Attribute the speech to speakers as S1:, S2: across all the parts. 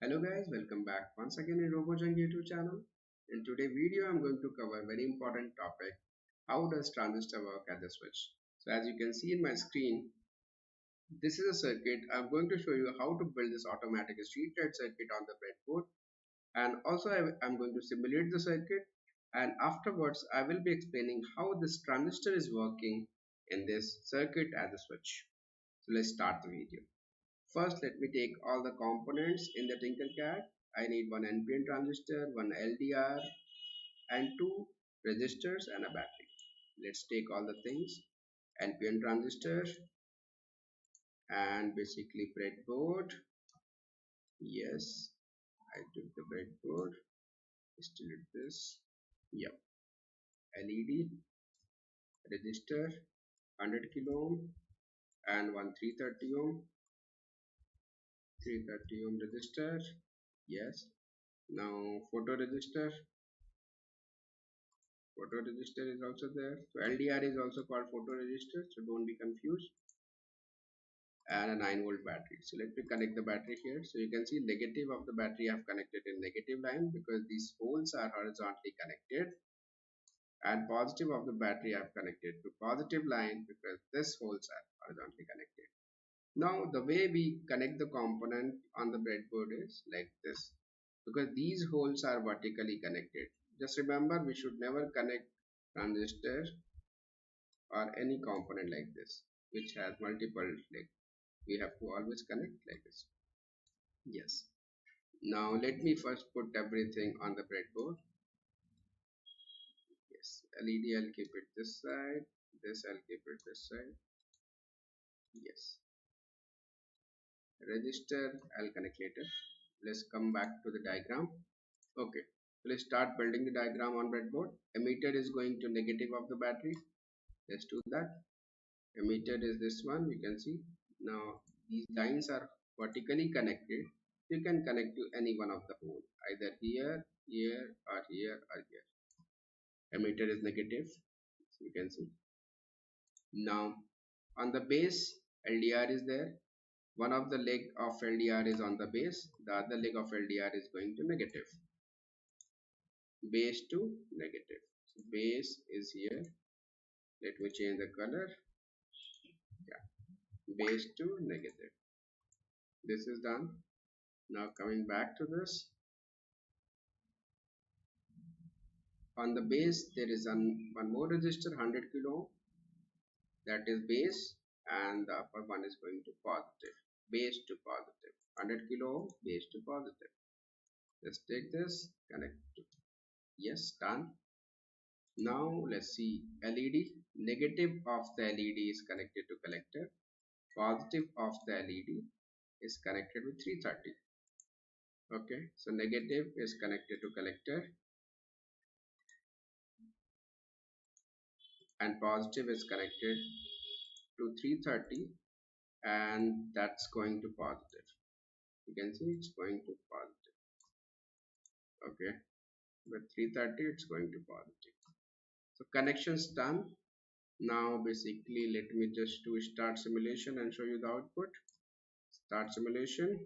S1: Hello guys, welcome back once again in RoboJunk YouTube channel. In today's video, I'm going to cover a very important topic. How does transistor work at the switch? So as you can see in my screen, this is a circuit. I'm going to show you how to build this automatic street light circuit on the breadboard. And also I'm going to simulate the circuit. And afterwards, I will be explaining how this transistor is working in this circuit at the switch. So let's start the video. First, let me take all the components in the Tinkercad. I need one NPN transistor, one LDR, and two resistors and a battery. Let's take all the things. NPN transistor and basically breadboard. Yes, I took the breadboard. Still this. Yep. LED, resistor, 100 kilo ohm and one 330 ohm. 330 ohm resistor. Yes. Now photoresistor is also there. So LDR is also called photoresistor, so don't be confused. And a 9-volt battery. So let me connect the battery here. So you can see negative of the battery I have connected in negative line because these holes are horizontally connected, and positive of the battery I have connected to positive line because these holes are horizontally connected. Now the way we connect the component on the breadboard is like this, because these holes are vertically connected. Just remember, we should never connect transistor or any component like this which has multiple legs. We have to always connect like this. Yes. Now let me first put everything on the breadboard. Yes. LED I'll keep it this side. This I'll keep it this side. Yes. Resistor I'll connect later. Let's come back to the diagram. Okay. Let's start building the diagram on breadboard. Emitter is going to negative of the battery. Let's do that. Emitter is this one, you can see. Now these lines are vertically connected. You can connect to any one of the hole, either here, here, or here, or here. Emitter is negative, so you can see. Now on the base, LDR is there. One of the leg of LDR is on the base, the other leg of LDR is going to negative. Base to negative. So base is here. Let me change the color. Yeah, base to negative. This is done. Now coming back to this, on the base there is one more resistor, 100 kilo ohm, that is base, and the upper one is going to positive. Base to positive, 100 kilo ohm, base to positive. Let's take this, connect to, yes, done. Now let's see, LED, negative of the LED is connected to collector, positive of the LED is connected with 330. Okay, so negative is connected to collector and positive is connected to 330, and that's going to positive. You can see it's going to positive. Okay, with 330 it's going to positive. So connections done. Now basically let me just do start simulation and show you the output. Start simulation,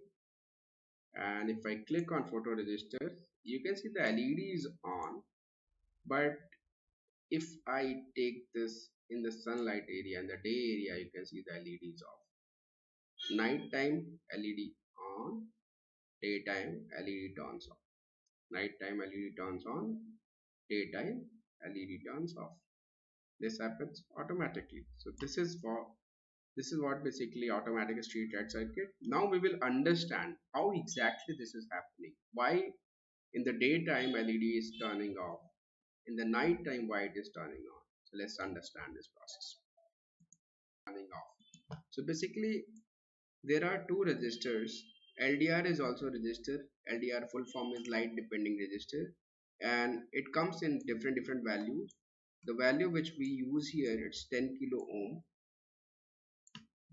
S1: and if I click on photoresistor, you can see the LED is on, but if I take this in the sunlight area and the day area, you can see the LED is off. Nighttime LED on, daytime LED turns off. Nighttime LED turns on, daytime LED turns off. This happens automatically. So this is what basically automatic street light circuit. Now we will understand how exactly this is happening. Why in the daytime LED is turning off, in the night time why it is turning on. So let's understand this process. Turning off. So basically there are two resistors. LDR is also resistor. LDR full form is light depending resistor, and it comes in different values. The value which we use here, it's 10 kilo ohm.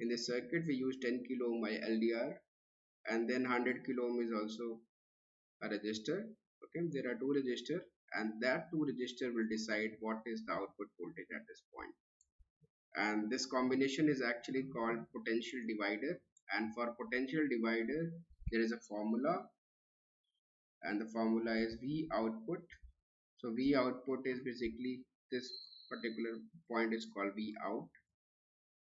S1: In this circuit we use 10 kilo ohm by LDR, and then 100 kilo ohm is also a resistor. Okay, there are two resistors, and that two resistor will decide what is the output voltage at this point. And this combination is actually called potential divider, and for potential divider there is a formula. and the formula is V output. So V output is basically this particular point is called V out,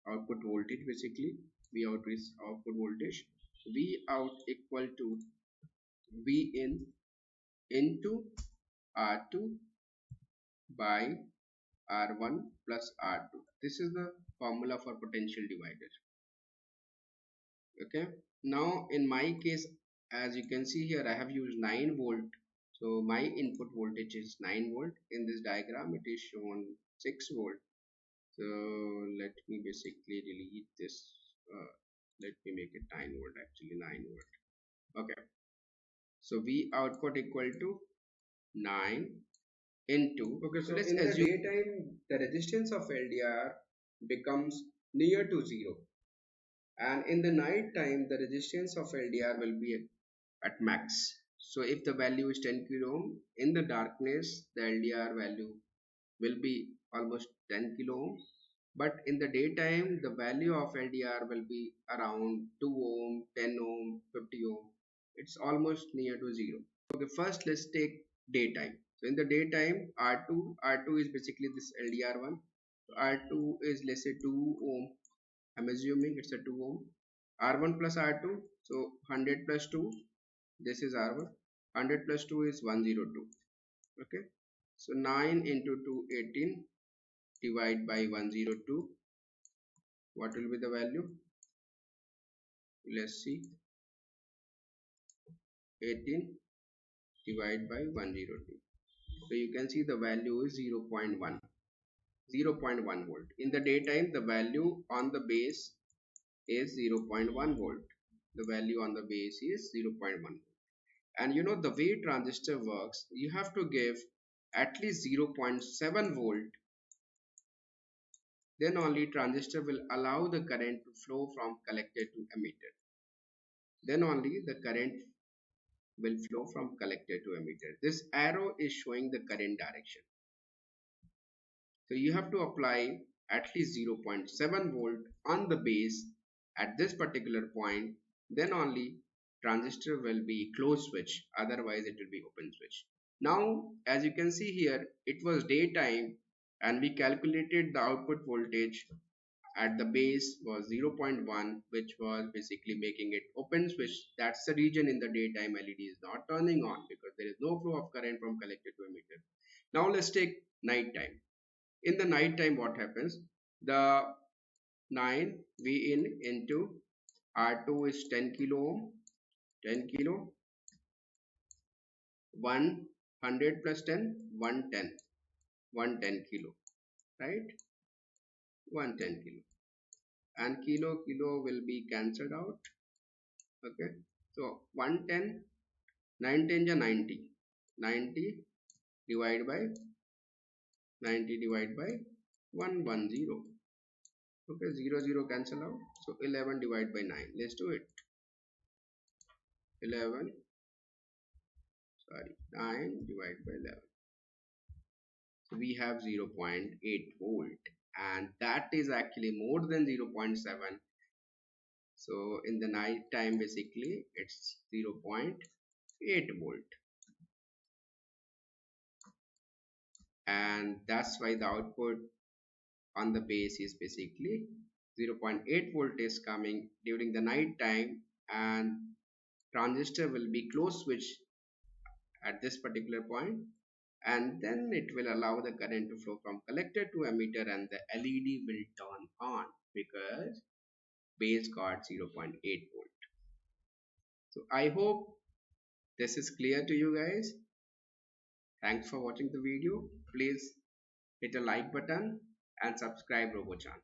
S1: output voltage basically. V out is output voltage. V out equal to V in into R2 by R1 plus R2. This is the formula for potential divider. Okay. Now in my case, as you can see here, I have used 9 volt. So my input voltage is 9 volt. In this diagram, it is shown 6 volt. So let me basically delete this. Let me make it 9 volt, actually 9 volt. Okay. So V output equal to 9 into, okay, so let's assume in the daytime the resistance of LDR becomes near to 0, and in the night time the resistance of LDR will be at max. So if the value is 10 kilo ohm, in the darkness the LDR value will be almost 10 kilo ohm, but in the daytime the value of LDR will be around 2 ohm, 10 ohm, 50 ohm. It's almost near to 0. Okay, first let's take daytime. So in the daytime, R2 is basically this LDR1. So R2 is, let's say, 2 ohm. I'm assuming it's a 2 ohm. R1 plus R2, so 100 plus 2, this is R1. 100 plus 2 is 102. Okay, so 9 into 2, 18, divide by 102. What will be the value? Let's see. 18 divided by 102. So you can see the value is 0.1. 0.1 volt. In the daytime, the value on the base is 0.1 volt. The value on the base is 0.1 volt. And you know the way transistor works, you have to give at least 0.7 volt. Then only transistor will allow the current to flow from collector to emitter. Then only the current will flow from collector to emitter. This arrow is showing the current direction. So you have to apply at least 0.7 volt on the base at this particular point, then only transistor will be closed switch, otherwise it will be open switch. Now as you can see here, it was daytime and we calculated the output voltage at the base was 0.1, which was basically making it open switch. That's the reason in the daytime LED is not turning on, because there is no flow of current from collector to emitter. Now let's take night time. In the night time, what happens? The 9 V in into R2 is 10 kilo ohm, 10 kilo, 100 plus 10, 110, 110 kilo, right? 110 kilo, and kilo will be cancelled out. Okay, so 110, 9 10 is 90, 90 divided by 110. Okay, 0 cancel out, so 11 divided by 9. Let's do it. 11, sorry, 9 divided by 11. So we have 0.8 volt, and that is actually more than 0.7. So in the night time, basically it's 0.8 volt, and that's why the output on the base is basically 0.8 volt is coming during the night time, and transistor will be closed switch at this particular point, and then it will allow the current to flow from collector to emitter, and the LED will turn on because base got 0.8 volt. So I hope this is clear to you guys. Thanks for watching the video. Please hit a like button and subscribe RoboChan.